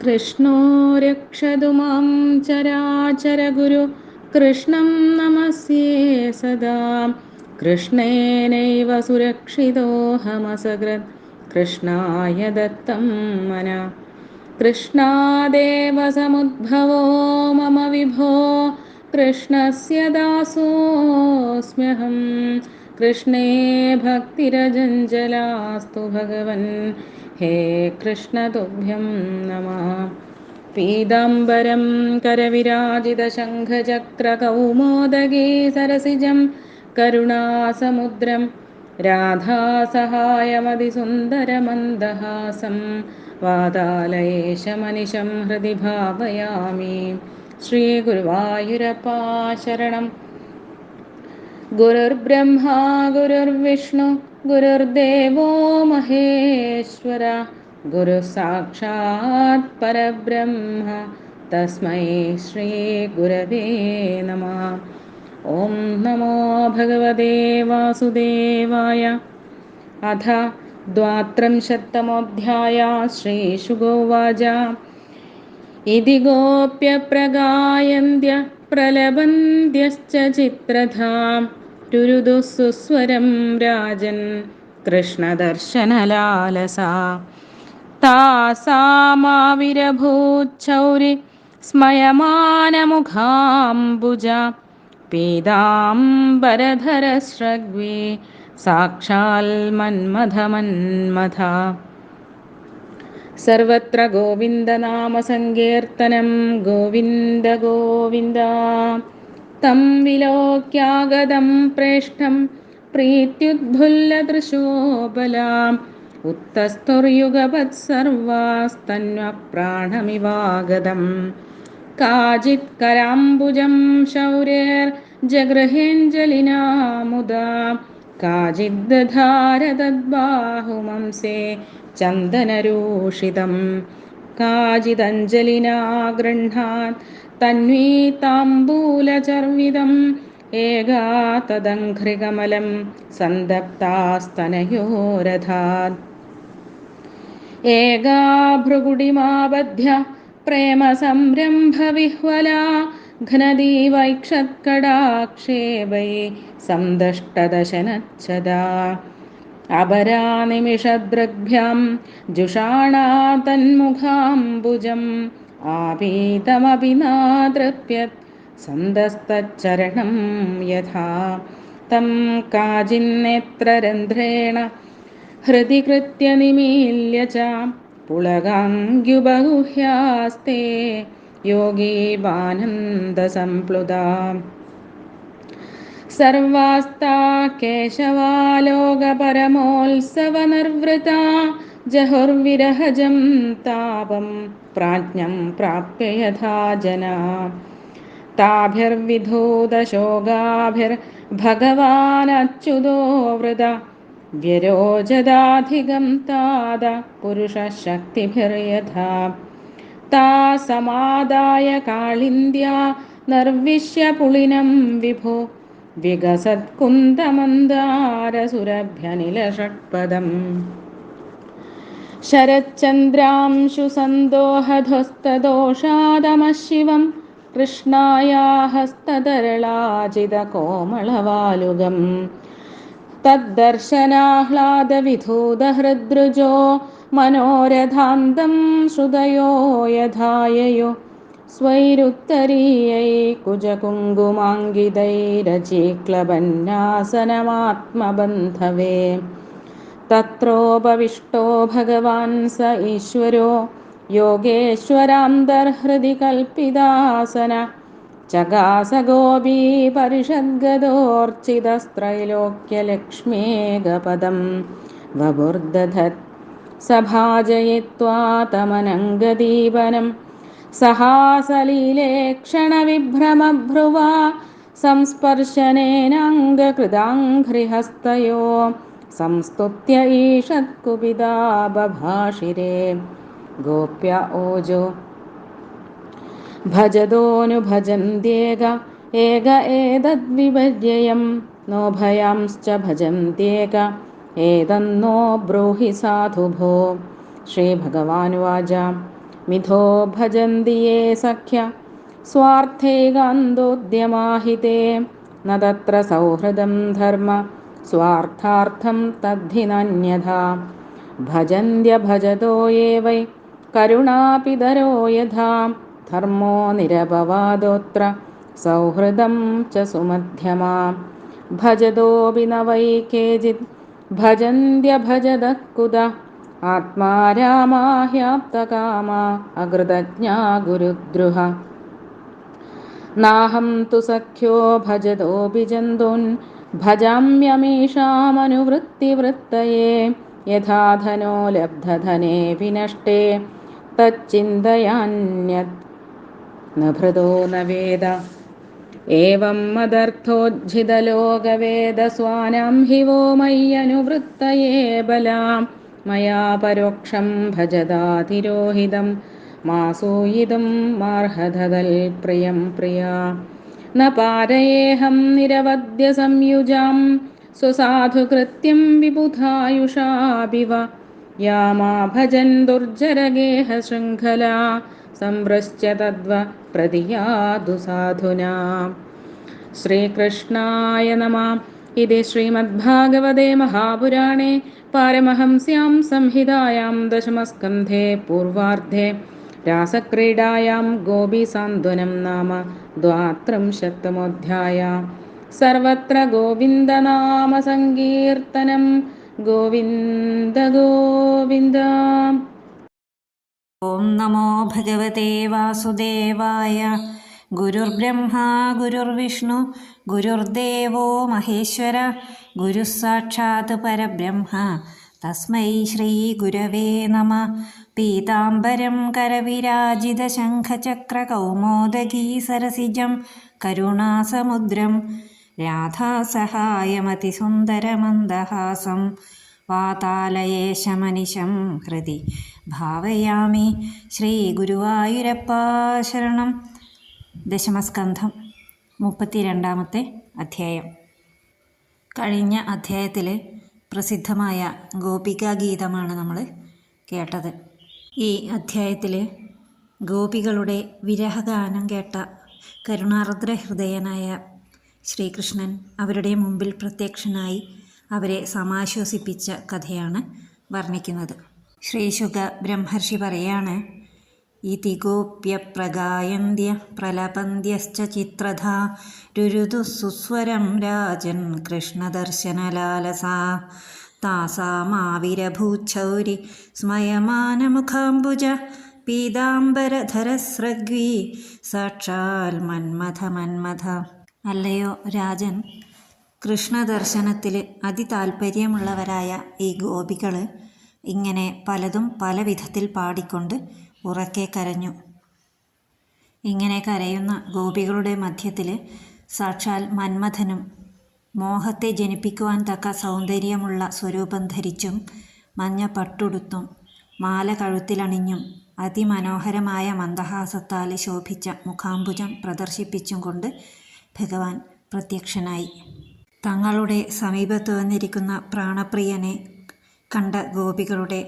कृष्णो रक्षतु मां चराचरगुरु कृष्णं नमस्ये सदा। कृष्णेनैव सुरक्षितोऽहमसकृत् कृष्णाय दत्तं मना। कृष्णादेव समुद्भवो मम विभो कृष्णस्य दासोऽस्म्यहं। कृष्णे भक्तिरजञ्जलास्तु भगवन् हे कृष्ण तुभ्यं नमः। पीताम्बरं करविराजितशङ्खचक्रकौमोदगी सरसिजं करुणासमुद्रं राधासहायमतिसुन्दरमन्दहासं वातालयेशमनिशं हृदि भावयामि। श्रीगुरुवायुरप्पा शरणं। गुरुर्ब्रह्मा गुरुर्विष्णु गुरुर्देवो महेश्वर गुरुः साक्षात् परब्रह्म तस्मै श्रीगुरवे नमः। ॐ नमो भगवते वासुदेवाय। अथ द्वात्रिंशत्तमोऽध्यायः। श्रीशुकोवाच इति गोप्यप्रगायन्त्य प्रलभन्त्यश्च चित्रधां रुरुदुः सुस्वरं राजन् कृष्णदर्शनलालसा। तासामाविरभूच्छौरि स्मयमानमुखाम्बुजा पीताम्बरधरस्रग्वे साक्षान्मन्मथमन्मथा। सर्वत्र गोविन्दनामसङ्कीर्तनं गोविन्द गोविन्द। तं विलोक्यागतं प्रेष्ठं प्रीत्युद्भुल्लदृशोबलाम् उत्तस्थुर्युगपत्सर्वास्तन्वप्राणमिवागतम्। काचित् कराम्बुजं शौर्यैर्जगृहेऽञ्जलिना मुदा काचिद्दधार तद्बाहुमंसे चन्दनरूषितं। काचिदञ्जलिना गृह्णात् तन्वीताम्बूलचर्वितम् एका तदङ्घ्रिकमलं सन्दप्तास्तनयोरधात्। एका भ्रुकुटिमाबध्य प्रेमसंरम्भविह्वला घ्नदीवैक्षत्कटाक्षेपै सन्दष्टदशनच्छदा। अपरा निमिषदृग्भ्यां जुषाणा तन्मुखाम्बुजम् आपीतमपि नातृप्यत् सन्दस्तच्चरणं यथा। तं काचिन्नेत्ररन्ध्रेण हृदि कृत्य निमील्य च पुलगाङ्ग्युबगुह्यास्ते योगीवानन्दसम्प्लुता। सर्वास्ता केशवालोकपरमोत्सवनिर्वृता जहुर्विरहजं तापं प्राज्ञं प्राप्य यथा जना। ताभिर्विधूतशोकाभिर्भगवानच्युतो वृथा व्यरोचदाधिकं तात पुरुषशक्तिभिर्यथा। ता समादाय काळिन्द्या निर्विश्य पुलिनं विभो विगसत्कुन्दमन्दारसुरभ्यनिलषट्पदम्। शरच्चन्द्रांशुसन्दोहधस्तदोषादमः शिवं कृष्णाया हस्ततरलाजितकोमलवालुगम्। तद्दर्शनाह्लादविधूतहृद्रुजो मनोरथान्तं श्रुतयो यथाययो स्वैरुत्तरीयै कुजकुङ्कुमाङ्गितैरचीक्लबन्यासनमात्मबन्धवे। तत्रोपविष्टो भगवान् स ईश्वरो योगेश्वरान्तर्हृदि कल्पितासन चकासगोपी परिषद्गदोर्चितस्त्रैलोक्यलक्ष्मेकपदं वपुर्दधत्। सभाजयित्वा तमनङ्गदीपनं सहासलीलेक्षणविभ्रमभ्रुवा संस्पर्शनेनाङ्गकृताङ्घ्रिहस्तयो संस्तुत्य ईषत्कुपिता बभाषिरे। गोप्य ओजो भजतोऽनुभजन्त्येक एक एतद्विपर्ययं नो भयांश्च भजन्त्येक एतन्नो ब्रूहि साधु भो। श्रीभगवानुवाच मिथो भजन्ति ये सख्य स्वार्थैकान्तोद्यमाहिते न तत्र सौहृदं धर्म स्वार्थार्थं तद्धि नान्यथा भजन्त्यभजतो ये वै करुणापितरो यथा धर्मो निरपवादोऽत्र सौहृदं च सुमध्यमा भजतोऽपि न वै केचित् भजन्त्यभजतः कुतः आत्मा रामाह्याप्तकामा अकृतज्ञा गुरुद्रुह नाहं तु सख्यो भजतोऽपि जन्तून् भजाम्यमीषामनुवृत्तिवृत्तये यथा धनो लब्धधनेऽपि नष्टे तच्चिन्तयान्यत् न भृतो न वेद एवं मदर्थोज्झितलोकवेदस्वानां हि वो मय्यनुवृत्तये बलां मया परोक्षं भजदातिरोहितं मासूयितुं मार्हतदल्प्रियं प्रिया न पारयेऽहं निरवद्यसंयुजां स्वसाधुकृत्यं विबुधायुषाभिव या मा भजन् दुर्जरगेहशृङ्खला संवृश्य तद्व प्रतियातु साधुना श्रीकृष्णाय नमः। इति श्रीमद्भागवते महापुराणे पारमहंस्यां संहितायां दशमस्कन्धे पूर्वार्धे रासक्रीडायां गोपीसान्त्वनं नाम 32तमोऽध्यायः। सर्वत्र गोविन्दनामसङ्कीर्तनं गोविन्द गोविन्द। ഓം നമോ ഭഗവതേ വാസുദേവായ. ഗുരുർബ്രഹ്മാ ഗുരുർവിഷ്ണു ഗുരുർദേവോ മഹേശ്വര ഗുരുഃ സാക്ഷാത് പരബ്രഹ്മ തസ്മൈ ശ്രീ ഗുരവേ നമഃ. പീതാംബരം കരവിരാജിതശംഖചക്രകൗമോദഗീ സരസിജം കരുണാസമുദ്രം രാധാസഹായമതിസുന്ദരമന്ദഹാസം വാതാലയേശമനിശം ഹൃദി ഭാവയാമി. ശ്രീ ഗുരുവായൂരപ്പാ ശരണം. ദശമസ്കന്ധം 32 അധ്യായം. കഴിഞ്ഞ അധ്യായത്തിൽ പ്രസിദ്ധമായ ഗോപികാഗീതമാണ് നമ്മൾ കേട്ടത്. ഈ അധ്യായത്തിൽ ഗോപികളുടെ വിരഹഗാനം കേട്ട കരുണാർദ്ര ഹൃദയനായ ശ്രീകൃഷ്ണൻ അവരുടെ മുമ്പിൽ പ്രത്യക്ഷനായി അവരെ സമാശ്വസിപ്പിച്ച കഥയാണ് വർണ്ണിക്കുന്നത്. ശ്രീശുക ബ്രഹ്മർഷി പറയാണ്, ഇതി ഗോപ്യ പ്രഗായന്ത്യ പ്രലപന്ത്യശ്ച ചിത്രധാ രുരുതു സുസ്വരം രാജൻ കൃഷ്ണദർശനലാലസാ താസാമാവിരഭൂച്ചൗരി സ്മയമാനമുഖാംബുജ പീതാംബരധരസ്രഗ്വി സാക്ഷാൽ മന്മഥ മന്മഥ. അല്ലയോ രാജൻ, കൃഷ്ണദർശനത്തിൽ അതിതാൽപര്യമുള്ളവരായ ഈ ഗോപികൾ ഇങ്ങനെ പലതും പല വിധത്തിൽ പാടിക്കൊണ്ട് ഉറക്കെ കരഞ്ഞു. ഇങ്ങനെ കരയുന്ന ഗോപികളുടെ മധ്യത്തിൽ സാക്ഷാൽ മന്മഥനും മോഹത്തെ ജനിപ്പിക്കുവാൻ തക്ക സൗന്ദര്യമുള്ള സ്വരൂപം ധരിച്ചും മഞ്ഞ പട്ടുടുത്തും മാല കഴുത്തിലണിഞ്ഞും അതിമനോഹരമായ മന്ദഹാസത്താൽ ശോഭിച്ച മുഖാംബുജം പ്രദർശിപ്പിച്ചും കൊണ്ട് ഭഗവാൻ പ്രത്യക്ഷനായി. തങ്ങളുടെ സമീപത്ത് വന്നിരിക്കുന്ന പ്രാണപ്രിയനെ കണ്ട ഗോപികളുടെ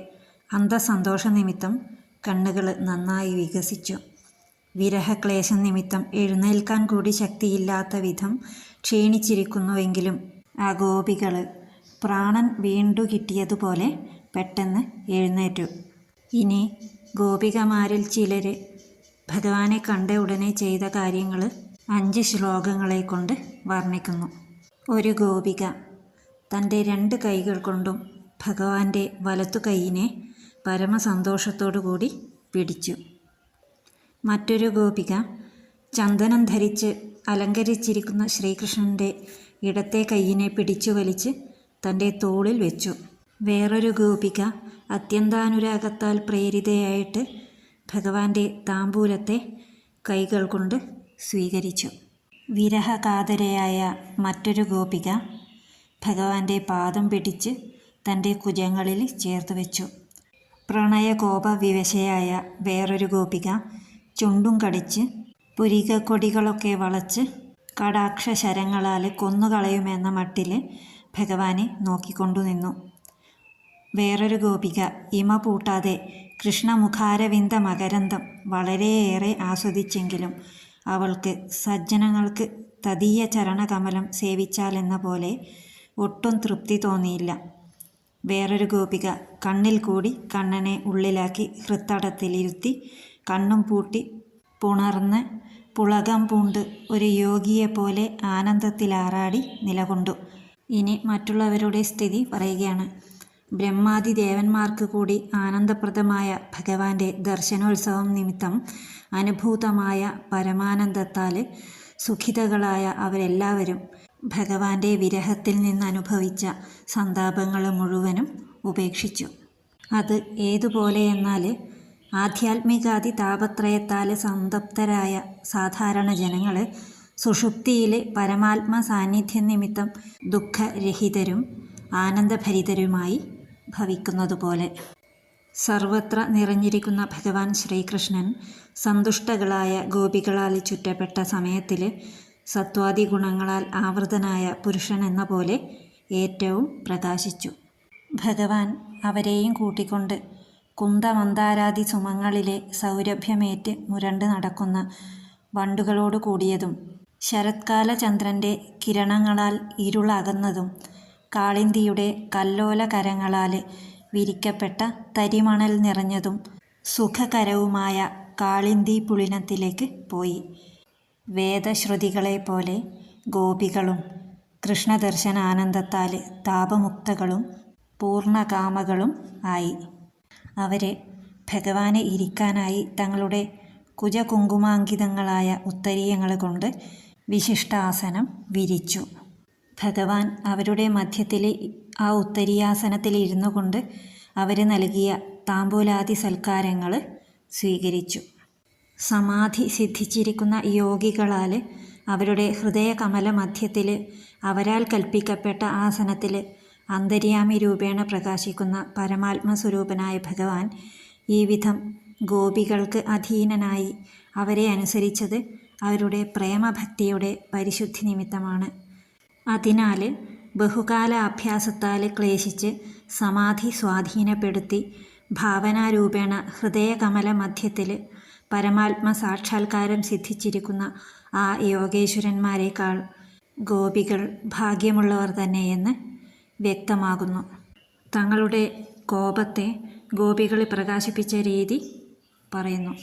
അന്ധസന്തോഷ നിമിത്തം കണ്ണുകൾ നന്നായി വികസിച്ചു. വിരഹക്ലേശം നിമിത്തം എഴുന്നേൽക്കാൻ കൂടി ശക്തിയില്ലാത്ത വിധം ക്ഷീണിച്ചിരിക്കുന്നുവെങ്കിലും ആ ഗോപികൾ പ്രാണൻ വീണ്ടു കിട്ടിയതുപോലെ പെട്ടെന്ന് എഴുന്നേറ്റു. ഇനി ഗോപികമാരിൽ ചിലർ ഭഗവാനെ കണ്ട ഉടനെ ചെയ്ത കാര്യങ്ങൾ 5 ശ്ലോകങ്ങളെ കൊണ്ട് വർണ്ണിക്കുന്നു. ഒരു ഗോപിക തൻ്റെ 2 കൈകൾ കൊണ്ടും ഭഗവാന്റെ വലത്തു കൈയിനെ പരമസന്തോഷത്തോടു കൂടി പിടിച്ചു. മറ്റൊരു ഗോപിക ചന്ദനം ധരിച്ച് അലങ്കരിച്ചിരിക്കുന്ന ശ്രീകൃഷ്ണൻ്റെ ഇടത്തെ കൈയിനെ പിടിച്ചു വലിച്ച് തൻ്റെ തോളിൽ വെച്ചു. വേറൊരു ഗോപിക അത്യന്താനുരാഗത്താൽ പ്രേരിതയായിട്ട് ഭഗവാന്റെ താമ്പൂലത്തെ കൈകൾ കൊണ്ട് സ്വീകരിച്ചു. വിരഹകാതരയായ മറ്റൊരു ഗോപിക ഭഗവാന്റെ പാദം പിടിച്ച് തൻ്റെ കുജങ്ങളിൽ ചേർത്ത് വെച്ചു. പ്രണയകോപവിവശയായ വേറൊരു ഗോപിക ചുണ്ടും കടിച്ച് പുരികക്കൊടികളൊക്കെ വളച്ച് കടാക്ഷശരങ്ങളാൽ കൊന്നുകളയുമെന്ന മട്ടിൽ ഭഗവാനെ നോക്കിക്കൊണ്ടു നിന്നു. വേറൊരു ഗോപിക ഇമ പൂട്ടാതെ കൃഷ്ണമുഖാരവിന്ദ മകരന്തം വളരെയേറെ ആസ്വദിച്ചെങ്കിലും അവൾക്ക് സജ്ജനങ്ങൾക്ക് തദീയ ചരണകമലം സേവിച്ചാലെന്ന പോലെ ഒട്ടും തൃപ്തി തോന്നിയില്ല. വേറൊരു ഗോപിക കണ്ണിൽ കൂടി കണ്ണനെ ഉള്ളിലാക്കി ഹൃത്തടത്തിലിരുത്തി കണ്ണും പൂട്ടി പുണർന്ന് പുളകം പൂണ്ട് ഒരു യോഗിയെപ്പോലെ ആനന്ദത്തിലാറാടി നിലകൊണ്ടു. ഇനി മറ്റുള്ളവരുടെ സ്ഥിതി പറയുകയാണ്. ബ്രഹ്മാദി ദേവന്മാർക്ക് കൂടി ആനന്ദപ്രദമായ ഭഗവാന്റെ ദർശനോത്സവം നിമിത്തം അനുഭൂതമായ പരമാനന്ദത്താൽ സുഖിതകളായ അവരെല്ലാവരും ഭഗവാന്റെ വിരഹത്തിൽ നിന്നനുഭവിച്ച സന്താപങ്ങൾ മുഴുവനും ഉപേക്ഷിച്ചു. അത് ഏതുപോലെയെന്നാൽ ആധ്യാത്മികാദി താപത്രയത്താൽ സംതപ്തരായ സാധാരണ ജനങ്ങൾ സുഷുപ്തിയിൽ പരമാത്മ സാന്നിധ്യ നിമിത്തം ദുഃഖരഹിതരും ആനന്ദഭരിതരുമായി ഭവിക്കുന്നതുപോലെ. സർവത്ര നിറഞ്ഞിരിക്കുന്ന ഭഗവാൻ ശ്രീകൃഷ്ണൻ സന്തുഷ്ടകളായ ഗോപികളാൽ ചുറ്റപ്പെട്ട സമയത്തിൽ സത്വാദി ഗുണങ്ങളാൽ ആവൃതനായ പുരുഷൻ എന്ന പോലെ ഏറ്റവും പ്രകാശിച്ചു. ഭഗവാൻ അവരെയും കൂട്ടിക്കൊണ്ട് കുന്തമന്താരാദി സുമങ്ങളിലെ സൗരഭ്യമേറ്റ് മുരണ്ട് നടക്കുന്ന വണ്ടുകളോട് കൂടിയതും ശരത്കാല ചന്ദ്രൻ്റെ കിരണങ്ങളാൽ ഇരുളകന്നതും കാളിന്തിയുടെ കല്ലോല കരങ്ങളാൽ വിരിക്കപ്പെട്ട തരിമണൽ നിറഞ്ഞതും സുഖകരവുമായ കാളിന്തി പുളിനത്തിലേക്ക് പോയി. വേദശ്രുതികളെപ്പോലെ ഗോപികളും കൃഷ്ണദർശനാനന്ദത്താൽ താപമുക്തകളും പൂർണ്ണകാമകളും ആയി. അവർ ഭഗവാനെ ഇരിക്കാനായി തങ്ങളുടെ കുജകുങ്കുമാങ്കിതങ്ങളായ ഉത്തരീയങ്ങൾ കൊണ്ട് വിശിഷ്ടാസനം വിരിച്ചു. ഭഗവാൻ അവരുടെ മധ്യത്തിൽ ആ ഉത്തരീയാസനത്തിൽ ഇരുന്നു കൊണ്ട് അവർ നൽകിയ താമ്പൂലാദി സൽക്കാരങ്ങൾ സ്വീകരിച്ചു. സമാധി സിദ്ധിച്ചിരിക്കുന്ന യോഗികളാൽ അവരുടെ ഹൃദയകമല മധ്യത്തിൽ അവരാൽ കൽപ്പിക്കപ്പെട്ട ആസനത്തിൽ അന്തര്യാമി രൂപേണ പ്രകാശിക്കുന്ന പരമാത്മസ്വരൂപനായ ഭഗവാൻ ഈ വിധം ഗോപികൾക്ക് അധീനനായി അവരെ അനുസരിച്ചത് അവരുടെ പ്രേമഭക്തിയുടെ പരിശുദ്ധി നിമിത്തമാണ്. അതിനാൽ ബഹുകാല അഭ്യാസത്താൽ ക്ലേശിച്ച് സമാധി സ്വാധീനപ്പെടുത്തി ഭാവനാരൂപേണ ഹൃദയകമല മധ്യത്തിൽ പരമാത്മ സാക്ഷാത്കാരം സിദ്ധിച്ചിരിക്കുന്ന ആ യോഗേശ്വരന്മാരെക്കാൾ ഗോപികൾ ഭാഗ്യമുള്ളവർ തന്നെയെന്ന് വ്യക്തമാകുന്നു. തങ്ങളുടെ കോപത്തെ ഗോപികൾ പ്രകാശിപ്പിച്ച രീതി പറയുന്നു.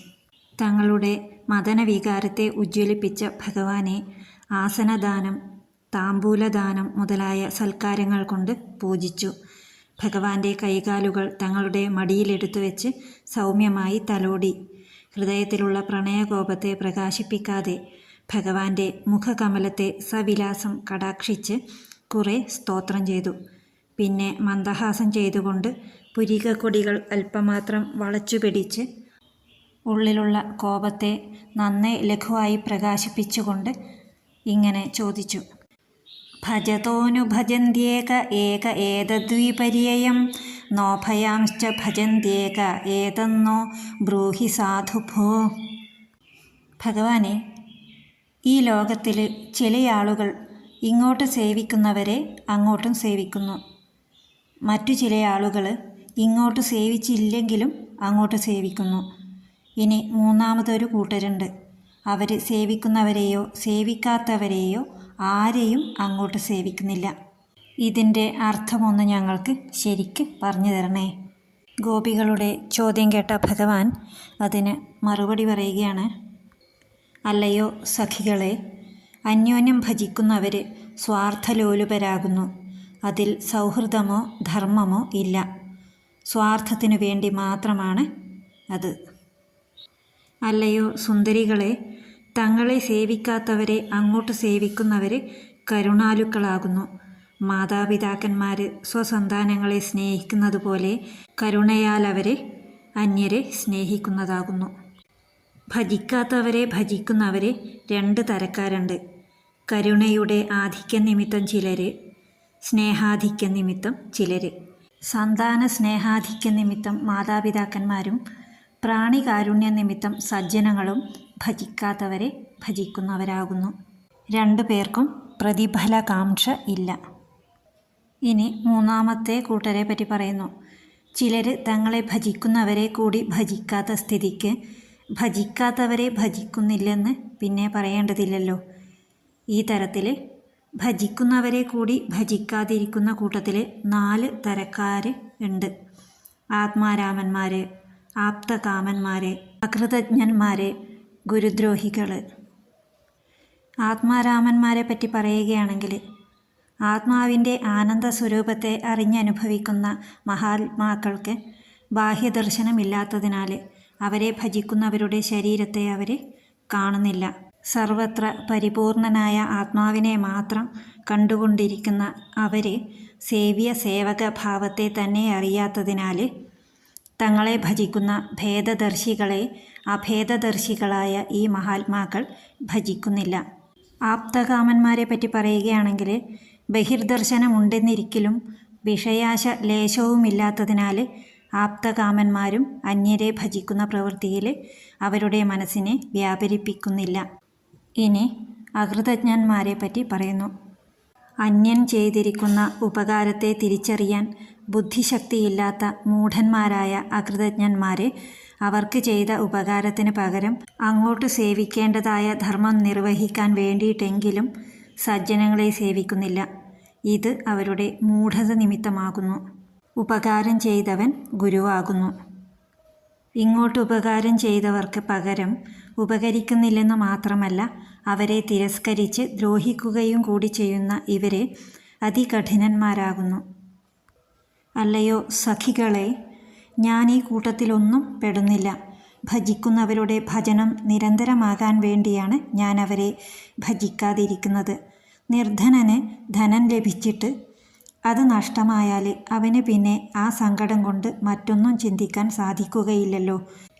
തങ്ങളുടെ മദനവികാരത്തെ ഉജ്ജ്വലിപ്പിച്ച ഭഗവാനെ ആസനദാനം, താമ്പൂലദാനം മുതലായ സൽക്കാരങ്ങൾ കൊണ്ട് പൂജിച്ചു. ഭഗവാന്റെ കൈകാലുകൾ തങ്ങളുടെ മടിയിലെടുത്തു വെച്ച് സൗമ്യമായി തലോടി. ഹൃദയത്തിലുള്ള പ്രണയകോപത്തെ പ്രകാശിപ്പിക്കാതെ ഭഗവാന്റെ മുഖകമലത്തെ സവിലാസം കടാക്ഷിച്ച് കുറെ സ്തോത്രം ചെയ്തു. പിന്നെ മന്ദഹാസം ചെയ്തുകൊണ്ട് പുരികക്കൊടികൾ അല്പമാത്രം വളച്ചു പിടിച്ച് ഉള്ളിലുള്ള കോപത്തെ നന്നേ ലഘുവായി പ്രകാശിപ്പിച്ചുകൊണ്ട് ഇങ്ങനെ ചോദിച്ചു: ഭജതോനുഭജന്ത്യേക ഏക ഏതദ്വിപര്യം നോഭയാംശ്ച ഭജന്ത്യേക ഏതന്നോ ബ്രൂഹി സാധുഭോ. ഭഗവാനെ, ഈ ലോകത്തിൽ ചില ആളുകൾ ഇങ്ങോട്ട് സേവിക്കുന്നവരെ അങ്ങോട്ടും സേവിക്കുന്നു. മറ്റു ചില ആളുകൾ ഇങ്ങോട്ട് സേവിച്ചില്ലെങ്കിലും അങ്ങോട്ട് സേവിക്കുന്നു. ഇനി മൂന്നാമതൊരു കൂട്ടരുണ്ട്. അവർ സേവിക്കുന്നവരെയോ സേവിക്കാത്തവരെയോ ആരെയും അങ്ങോട്ട് സേവിക്കുന്നില്ല. ഇതിൻ്റെ അർത്ഥമൊന്ന് ഞങ്ങൾക്ക് ശരിക്ക് പറഞ്ഞു തരണേ. ഗോപികളുടെ ചോദ്യം കേട്ട ഭഗവാൻ അതിന് മറുപടി പറയുകയാണ്: അല്ലയോ സഖികളെ, അന്യോന്യം ഭജിക്കുന്നവർ സ്വാർത്ഥലോലുപരാകുന്നു. അതിൽ സൗഹൃദമോ ധർമ്മമോ ഇല്ല. സ്വാർത്ഥത്തിനു വേണ്ടി മാത്രമാണ് അത്. അല്ലയോ സുന്ദരികളെ, തങ്ങളെ സേവിക്കാത്തവരെ അങ്ങോട്ട് സേവിക്കുന്നവർ കരുണാലുക്കളാകുന്നു. മാതാപിതാക്കന്മാർ സ്വസന്താനങ്ങളെ സ്നേഹിക്കുന്നത് പോലെ കരുണയാൽ അവരെ അന്യരെ സ്നേഹിക്കുന്നതാകുന്നു. ഭജിക്കാത്തവരെ ഭജിക്കുന്നവർ രണ്ട് തരക്കാരുണ്ട്. കരുണയുടെ ആധിക്യ നിമിത്തം ചിലർ, സ്നേഹാധിക്യ നിമിത്തം ചിലർ. സന്താന സ്നേഹാധിക്യ നിമിത്തം മാതാപിതാക്കന്മാരും പ്രാണികാരുണ്യ നിമിത്തം സജ്ജനങ്ങളും ഭജിക്കാത്തവരെ ഭജിക്കുന്നവരാകുന്നു. രണ്ടു പേർക്കും പ്രതിഫലകാംക്ഷ ഇല്ല. ഇനി മൂന്നാമത്തെ കൂട്ടരെ പറ്റി പറയുന്നു. ചിലർ തങ്ങളെ ഭജിക്കുന്നവരെ കൂടി ഭജിക്കാത്ത സ്ഥിതിക്ക് ഭജിക്കാത്തവരെ ഭജിക്കുന്നില്ലെന്ന് പിന്നെ പറയേണ്ടതില്ലല്ലോ. ഈ തരത്തിൽ ഭജിക്കുന്നവരെ കൂടി ഭജിക്കാതിരിക്കുന്ന കൂട്ടത്തിൽ 4 തരക്കാർ ഉണ്ട്. ആത്മാരാമന്മാർ, ആപ്തകാമന്മാർ, അകൃതജ്ഞന്മാർ, ഗുരുദ്രോഹികൾ. ആത്മാരാമന്മാരെ പറ്റി പറയുകയാണെങ്കിൽ, ആത്മാവിൻ്റെ ആനന്ദ സ്വരൂപത്തെ അറിഞ്ഞനുഭവിക്കുന്ന മഹാത്മാക്കൾക്ക് ബാഹ്യദർശനമില്ലാത്തതിനാൽ അവരെ ഭജിക്കുന്നവരുടെ ശരീരത്തെ അവർ കാണുന്നില്ല. സർവത്ര പരിപൂർണനായ ആത്മാവിനെ മാത്രം കണ്ടുകൊണ്ടിരിക്കുന്ന അവർ സേവ്യ സേവക ഭാവത്തെ തന്നെ അറിയാത്തതിനാൽ തങ്ങളെ ഭജിക്കുന്ന ഭേദദർശികളെ അഭേദദർശികളായ ഈ മഹാത്മാക്കൾ ഭജിക്കുന്നില്ല. ആപ്തകാമന്മാരെ പറ്റി പറയുകയാണെങ്കിൽ, ബഹിർദർശനമുണ്ടെന്നിരിക്കലും വിഷയാശ ലേശവുമില്ലാത്തതിനാൽ ആപ്തകാമന്മാരും അന്യരെ ഭജിക്കുന്ന പ്രവൃത്തിയിൽ അവരുടെ മനസ്സിനെ വ്യാപരിപ്പിക്കുന്നില്ല. ഇനി അകൃതജ്ഞന്മാരെ പറ്റി പറയുന്നു. അന്യൻ ചെയ്തിരിക്കുന്ന ഉപകാരത്തെ തിരിച്ചറിയാൻ ബുദ്ധിശക്തിയില്ലാത്ത മൂഢന്മാരായ അകൃതജ്ഞന്മാർ അവർക്ക് ചെയ്ത ഉപകാരത്തിന് പകരം അങ്ങോട്ട് സേവിക്കേണ്ടതായ ധർമ്മം നിർവഹിക്കാൻ വേണ്ടിയിട്ടെങ്കിലും സജ്ജനങ്ങളെ സേവിക്കുന്നില്ല. ഇത് അവരുടെ മൂഢത നിമിത്തമാകുന്നു. ഉപകാരം ചെയ്തവൻ ഗുരുവാകുന്നു. ഇങ്ങോട്ട് ഉപകാരം ചെയ്തവർക്ക് പകരം ഉപകരിക്കുന്നില്ലെന്ന് മാത്രമല്ല, അവരെ തിരസ്കരിച്ച് ദ്രോഹിക്കുകയും കൂടി ചെയ്യുന്ന ഇവരെ അതികഠിനന്മാരാകുന്നു. അല്ലയോ സഖികളെ, ഞാൻ ഈ കൂട്ടത്തിലൊന്നും പെടുന്നില്ല. ഭജിക്കുന്നവരുടെ ഭജനം നിരന്തരമാകാൻ വേണ്ടിയാണ് ഞാൻ അവരെ ഭജിക്കാതിരിക്കുന്നത്. നിർധനന് ധനം ലഭിച്ചിട്ട് അത് നഷ്ടമായാൽ അവന് പിന്നെ ആ സങ്കടം കൊണ്ട് മറ്റൊന്നും ചിന്തിക്കാൻ സാധിക്കുകയില്ലല്ലോ.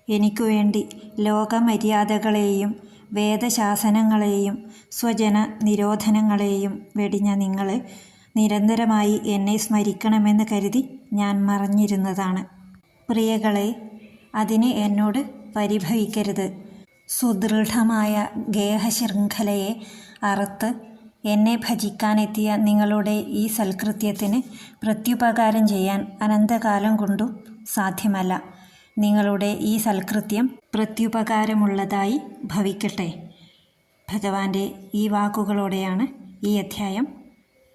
എനിക്കു വേണ്ടി ലോകമര്യാദകളെയും വേദശാസനങ്ങളെയും സ്വജന നിരോധനങ്ങളെയും വെടിഞ്ഞ നിങ്ങൾ നിരന്തരമായി എന്നെ സ്മരിക്കണമെന്ന് കരുതി ഞാൻ മറഞ്ഞിരുന്നതാണ്. പ്രിയകളെ, അതിന് എന്നോട് പരിഭവിക്കരുത്. സുദൃഢമായ ഗേഹശൃംഖലയെ അറുത്ത് എന്നെ ഭജിക്കാനെത്തിയ നിങ്ങളുടെ ഈ സൽകൃത്യത്തിന് പ്രത്യുപകാരം ചെയ്യാൻ അനന്തകാലം കൊണ്ടും സാധ്യമല്ല. നിങ്ങളുടെ ഈ സൽകൃത്യം പ്രത്യുപകാരമുള്ളതായി ഭവിക്കട്ടെ. ഭഗവാന്റെ ഈ വാക്കുകളോടെയാണ് ഈ അധ്യായം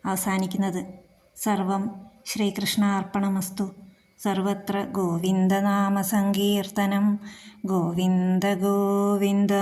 അവസാനിക്കുന്നത്. സർവം ശ്രീകൃഷ്ണാർപ്പണമസ്തു. സർവത്ര ഗോവിന്ദനാമ സങ്കീർത്തനം. ഗോവിന്ദ ഗോവിന്ദ.